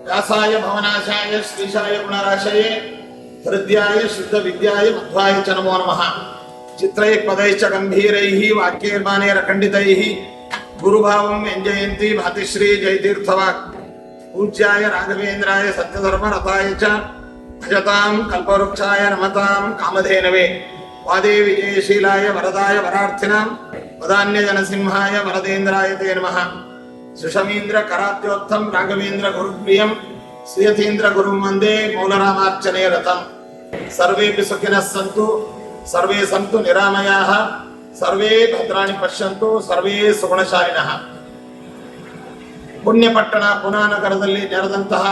व्यासाय भवनाशाय श्रीशाय गुणराशये हृद्याय शुद्ध विद्याय मध्वाय च नमो नमः। चित्रैः पदैश्च गंभीरैः वाक्यैर्मानैरखण्डितैः गुरुभावं व्यञ्जयन्ति भातिश्री जयतीर्थवाक् पूज्याय राघवेन्द्राय सत्यधर्मरताय च भजतां कल्पवृक्षाय नमतां कामधेनवे वादे विजयशीलाय वरदाय वरार्थिनां वदान्यजनसिंहाय वरदेन्द्राय ते नमः। सुषमीन्द्र करात्योत्थम राघवेन्द्र गुरुप्रियं श्रीयतीन्द्र गुरुं वन्दे मौलरामार्चने रतं। सर्वेऽपि सुखिनः सन्तु सर्वे सन्तु निरामयाः सर्वे भद्राणि पश्यन्तु सर्वे सुगुणशालिनः। ಪುಣ್ಯಪಟ್ಟಣ ಪುನಾನಗರದಲ್ಲಿ ನೆರೆದಂತಹ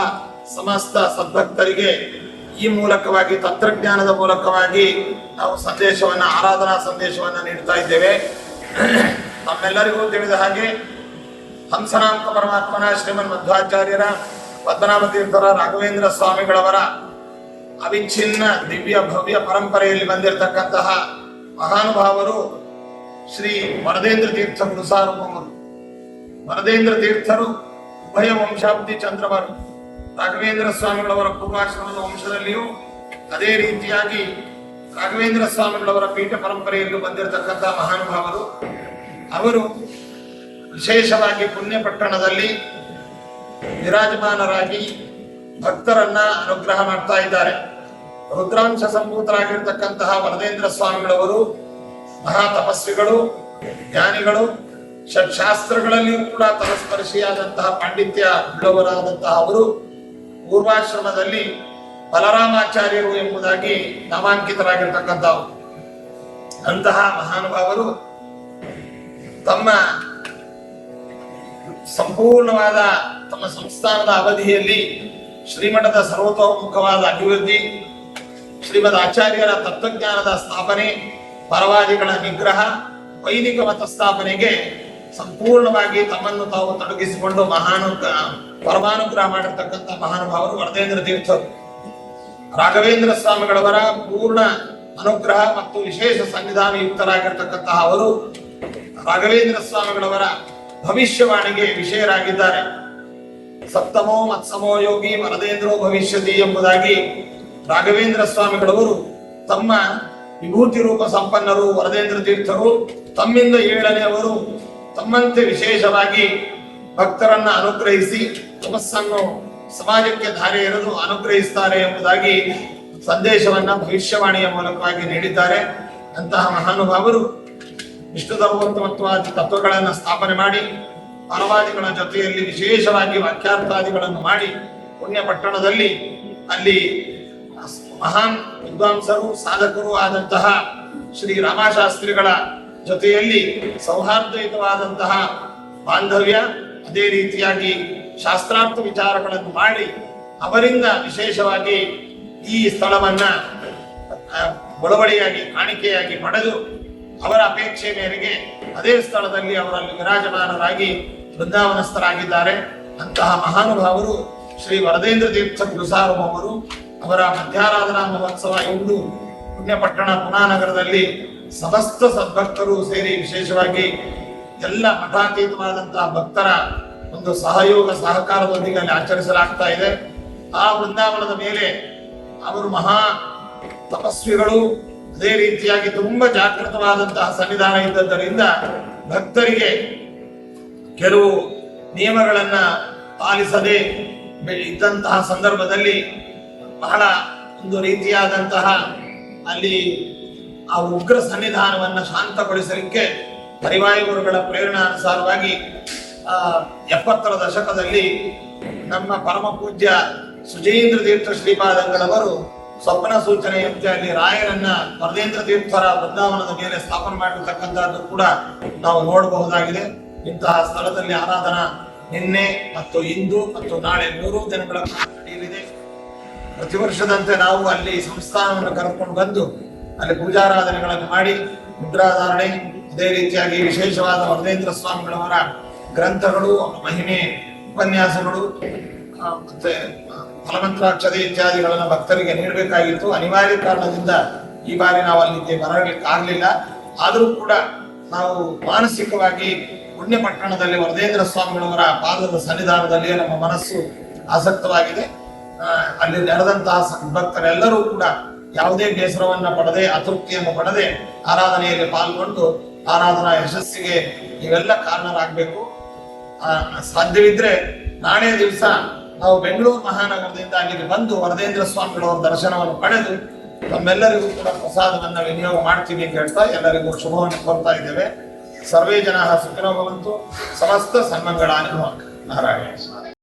ಸಮಸ್ತ ಸದ್ಭಕ್ತರಿಗೆ ಈ ಮೂಲಕವಾಗಿ ತಂತ್ರಜ್ಞಾನದ ಮೂಲಕವಾಗಿ ನಾವು ಸಂದೇಶವನ್ನ ಆರಾಧನಾ ಸಂದೇಶವನ್ನ ನೀಡ್ತಾ ಇದ್ದೇವೆ. ನಮ್ಮೆಲ್ಲರಿಗೂ ತಿಳಿದ ಹಾಗೆ ಹಂಸನಾಮಕ ಪರಮಾತ್ಮನ ಶ್ರೀಮನ್ ಮಧ್ವಾಚಾರ್ಯರ ಪದ್ಮನಾಭ ತೀರ್ಥರ ರಾಘವೇಂದ್ರ ಸ್ವಾಮಿಗಳವರ ಅವಿಚ್ಛಿನ್ನ ದಿವ್ಯ ಭವ್ಯ ಪರಂಪರೆಯಲ್ಲಿ ಬಂದಿರತಕ್ಕಂತಹ ಮಹಾನುಭಾವರು ಶ್ರೀ ವರದೇಂದ್ರ ತೀರ್ಥ ಗುರುಸಾರ್ವಭೌಮರು. ವರದೇಂದ್ರ ತೀರ್ಥರು ಉಭಯ ವಂಶಾಬ್ದಿ ಚಂದ್ರವರು. ರಾಘವೇಂದ್ರ ಸ್ವಾಮಿಗಳವರ ಪೂರ್ವಾಶ್ರಮದ ವಂಶದಲ್ಲಿಯೂ ಅದೇ ರೀತಿಯಾಗಿ ರಾಘವೇಂದ್ರ ಸ್ವಾಮಿಗಳವರ ಪೀಠ ಪರಂಪರೆಯಲ್ಲೂ ಬಂದಿರತಕ್ಕಂತಹ ಮಹಾನುಭಾವರು. ಅವರು ವಿಶೇಷವಾಗಿ ಪುಣ್ಯಪಟ್ಟಣದಲ್ಲಿ ವಿರಾಜಮಾನರಾಗಿ ಭಕ್ತರನ್ನ ಅನುಗ್ರಹ ಮಾಡ್ತಾ ಇದ್ದಾರೆ. ರುದ್ರಾಂಶ ಸಂಭೂತರಾಗಿರ್ತಕ್ಕಂತಹ ವರದೇಂದ್ರ ಸ್ವಾಮಿಗಳವರು ಮಹಾ ತಪಸ್ವಿಗಳು, ಜ್ಞಾನಿಗಳು, ಷಟ್ಶಾಸ್ತ್ರಗಳಲ್ಲಿಯೂ ಕೂಡ ತಪಸ್ಪರ್ಶಿಯಾದಂತಹ ಪಾಂಡಿತ್ಯ ಉಳ್ಳವರಾದಂತಹ ಅವರು ಪೂರ್ವಾಶ್ರಮದಲ್ಲಿ ಬಲರಾಮಾಚಾರ್ಯರು ಎಂಬುದಾಗಿ ನಾಮಾಂಕಿತರಾಗಿರ್ತಕ್ಕಂಥವು. ಅಂತಹ ಮಹಾನುಭಾವರು ತಮ್ಮ ಸಂಪೂರ್ಣವಾದ ತಮ್ಮ ಸಂಸ್ಥಾನದ ಅವಧಿಯಲ್ಲಿ ಶ್ರೀಮಠದ ಸರ್ವತೋಮುಖವಾದ ಅಭಿವೃದ್ಧಿ, ಶ್ರೀಮದ್ ಆಚಾರ್ಯರ ತತ್ವಜ್ಞಾನದ ಸ್ಥಾಪನೆ, ಪರವಾದಿಗಳ ನಿಗ್ರಹ, ವೈದಿಕ ಮತ ಸ್ಥಾಪನೆಗೆ ಸಂಪೂರ್ಣವಾಗಿ ತಮ್ಮನ್ನು ತಾವು ತೊಡಗಿಸಿಕೊಂಡು ಪರಮಾನುಗ್ರಹ ಮಾಡಿರ್ತಕ್ಕಂಥ ಮಹಾನುಭಾವರು ವರದೇಂದ್ರ ತೀರ್ಥರು. ರಾಘವೇಂದ್ರ ಸ್ವಾಮಿಗಳವರ ಪೂರ್ಣ ಅನುಗ್ರಹ ಮತ್ತು ವಿಶೇಷ ಸನ್ನಿಧಾನ ಯುಕ್ತರಾಗಿರ್ತಕ್ಕಂತಹ ಅವರು ರಾಘವೇಂದ್ರ ಸ್ವಾಮಿಗಳವರ ಭವಿಷ್ಯವಾಣಿಗೆ ವಿಷಯರಾಗಿದ್ದಾರೆ. ಸಪ್ತಮೋ ಮತ್ಸಮೋ ಯೋಗಿ ವರದೇಂದ್ರೋ ಭವಿಷ್ಯತಿ ಎಂಬುದಾಗಿ ರಾಘವೇಂದ್ರ ಸ್ವಾಮಿಗಳವರು ತಮ್ಮ ವಿಭೂತಿ ರೂಪ ಸಂಪನ್ನರು ವರದೇಂದ್ರ ತೀರ್ಥರು. ತಮ್ಮಿಂದ ಏಳನೆಯವರು ತಮ್ಮಂತೆ ವಿಶೇಷವಾಗಿ ಭಕ್ತರನ್ನ ಅನುಗ್ರಹಿಸಿ ತಪಸ್ಸನ್ನು ಸಮಾಜಕ್ಕೆ ಧಾರೆ ಎರೆದು ಅನುಗ್ರಹಿಸುತ್ತಾರೆ ಎಂಬುದಾಗಿ ಸಂದೇಶವನ್ನ ಭವಿಷ್ಯವಾಣಿಯ ಮೂಲಕವಾಗಿ ನೀಡಿದ್ದಾರೆ. ಅಂತಹ ಮಹಾನುಭಾವರು ವಿಷ್ಣು ಧರ್ಮೋತ್ತಮತ್ವಾದಿ ತತ್ವಗಳನ್ನು ಸ್ಥಾಪನೆ ಮಾಡಿ ಪರವಾದಿಗಳ ಜೊತೆಯಲ್ಲಿ ವಿಶೇಷವಾಗಿ ವಾಕ್ಯಾರ್ಥಾದಿಗಳನ್ನು ಮಾಡಿ ಪುಣ್ಯಪಟ್ಟಣದಲ್ಲಿ ಅಲ್ಲಿ ಮಹಾನ್ ವಿದ್ವಾಂಸರು ಸಾಧಕರು ಆದಂತಹ ಶ್ರೀ ರಾಮಶಾಸ್ತ್ರಿಗಳ ಜೊತೆಯಲ್ಲಿ ಸೌಹಾರ್ದಯುತವಾದಂತಹ ಬಾಂಧವ್ಯ, ಅದೇ ರೀತಿಯಾಗಿ ಶಾಸ್ತ್ರಾರ್ಥ ವಿಚಾರಗಳನ್ನು ಮಾಡಿ ಅವರಿಂದ ವಿಶೇಷವಾಗಿ ಈ ಸ್ಥಳವನ್ನ ಒಳವಡಿಯಾಗಿ ಕಾಣಿಕೆಯಾಗಿ ಪಡೆದು ಅವರ ಅಪೇಕ್ಷೆ ಮೇರೆಗೆ ಅದೇ ಸ್ಥಳದಲ್ಲಿ ಅವರಲ್ಲಿ ವಿರಾಜಮಾನರಾಗಿ ಬೃಂದಾವನಸ್ಥರಾಗಿದ್ದಾರೆ. ಅಂತಹ ಮಹಾನುಭಾವರು ಶ್ರೀ ವರದೇಂದ್ರ ತೀರ್ಥ ಗುರುಸಾರ್ವಭೌಮರು. ಅವರ ಮಧ್ಯಾರಾಧನಾ ಮಹೋತ್ಸವ ಇಂದು ಪುಣ್ಯಪಟ್ಟಣ ಪುನಾನಗರದಲ್ಲಿ ಸಮಸ್ತ ಸದ್ಭಕ್ತರು ಸೇರಿ ವಿಶೇಷವಾಗಿ ಎಲ್ಲ ಮಠಾತೀತವಾದಂತಹ ಭಕ್ತರ ಒಂದು ಸಹಯೋಗ ಸಹಕಾರದೊಂದಿಗೆ ಅಲ್ಲಿ ಆಚರಿಸಲಾಗ್ತಾ ಇದೆ. ಆ ಬೃಂದಾವನದ ಮೇಲೆ ಅವರು ಮಹಾ ತಪಸ್ವಿಗಳು, ಅದೇ ರೀತಿಯಾಗಿ ತುಂಬಾ ಜಾಗೃತವಾದಂತಹ ಸನ್ನಿಧಾನ ಇದ್ದದ್ದರಿಂದ ಭಕ್ತರಿಗೆ ಕೆಲವು ನಿಯಮಗಳನ್ನ ಪಾಲಿಸದೆ ಇದ್ದಂತಹ ಸಂದರ್ಭದಲ್ಲಿ ಬಹಳ ಒಂದು ರೀತಿಯಾದಂತಹ ಅಲ್ಲಿ ಆ ಉಗ್ರ ಸನ್ನಿಧಾನವನ್ನ ಶಾಂತಗೊಳಿಸಲಿಕ್ಕೆ ಪರಿವಾಯುಗುರುಗಳ ಪ್ರೇರಣಾನುಸಾರವಾಗಿ 70ರ ದಶಕದಲ್ಲಿ ನಮ್ಮ ಪರಮ ಪೂಜ್ಯ ಸುಜೇಂದ್ರ ತೀರ್ಥ ಶ್ರೀಪಾದಂಗಳವರು ಸ್ವಪ್ನ ಸೂಚನೆಯಂತೆ ಅಲ್ಲಿ ರಾಯರನ್ನ ವರದೇಂದ್ರ ತೀರ್ಥರ ಬೃಂದಾವನದ ಮೇಲೆ ಸ್ಥಾಪನೆ ಮಾಡಿರ್ತಕ್ಕಂಥದ್ದು ಕೂಡ ನಾವು ನೋಡಬಹುದಾಗಿದೆ. ಇಂತಹ ಸ್ಥಳದಲ್ಲಿ ಆರಾಧನಾ ನಿನ್ನೆ ಮತ್ತು ಇಂದು ಮತ್ತು ನಾಳೆ 3 ದಿನಗಳ ನಡೆಯಲಿದೆ. ಪ್ರತಿ ವರ್ಷದಂತೆ ನಾವು ಅಲ್ಲಿ ಸಂಸ್ಥಾನವನ್ನು ಕರೆದುಕೊಂಡು ಬಂದು ಅಲ್ಲಿ ಪೂಜಾರಾಧನೆಗಳನ್ನು ಮಾಡಿ ಮುದ್ರಾಧಾರಣೆ, ಅದೇ ರೀತಿಯಾಗಿ ವಿಶೇಷವಾದ ವರದೇಂದ್ರ ಸ್ವಾಮಿಗಳವರ ಗ್ರಂಥಗಳು, ಮಹಿಮೆ, ಉಪನ್ಯಾಸಗಳು ಮತ್ತೆ ಫಲಮಂತ್ರಾಕ್ಷತೆ ಇತ್ಯಾದಿಗಳನ್ನು ಭಕ್ತರಿಗೆ ನೀಡಬೇಕಾಗಿತ್ತು. ಅನಿವಾರ್ಯ ಕಾರಣದಿಂದ ಈ ಬಾರಿ ನಾವು ಅಲ್ಲಿಗೆ ಬರಲಿಕ್ಕೆ ಆಗಲಿಲ್ಲ. ಆದರೂ ಕೂಡ ನಾವು ಮಾನಸಿಕವಾಗಿ ಪುಣ್ಯಪಟ್ಟಣದಲ್ಲಿ ವರದೇಂದ್ರ ಸ್ವಾಮಿಗಳವರ ಪಾದದ ಸನ್ನಿಧಾನದಲ್ಲಿ ನಮ್ಮ ಮನಸ್ಸು ಆಸಕ್ತವಾಗಿದೆ. ಅಲ್ಲಿ ನೆರೆದಂತಹ ಭಕ್ತರೆಲ್ಲರೂ ಕೂಡ ಯಾವುದೇ ಬೇಸರವನ್ನ ಪಡದೆ, ಅತೃಪ್ತಿಯನ್ನು ಪಡದೆ ಆರಾಧನೆಯಲ್ಲಿ ಪಾಲ್ಗೊಂಡು ಆರಾಧನಾ ಯಶಸ್ಸಿಗೆ ನೀವೆಲ್ಲ ಕಾರಣರಾಗಬೇಕು. ಸಾಧ್ಯವಿದ್ರೆ ನಾಳೆ ದಿವಸ ನಾವು ಬೆಂಗಳೂರು ಮಹಾನಗರದಿಂದ ಅಲ್ಲಿಗೆ ಬಂದು ವರದೇಂದ್ರ ಸ್ವಾಮಿಗಳವರ ದರ್ಶನವನ್ನು ಪಡೆದು ನಮ್ಮೆಲ್ಲರಿಗೂ ಕೂಡ ಪ್ರಸಾದವನ್ನ ವಿನಿಯೋಗ ಮಾಡ್ತೀವಿ ಅಂತ ಹೇಳ್ತಾ ಎಲ್ಲರಿಗೂ ಶುಭವನ್ನು ಕೋರ್ತಾ ಇದ್ದೇವೆ. ಸರ್ವೇ ಜನ ಸುಖಿನೋ ಭವಂತು. ಸಮಸ್ತ ಸನ್ಮಂಗಳಾನಿ ಭವಂತು. ನಾರಾಯಣ.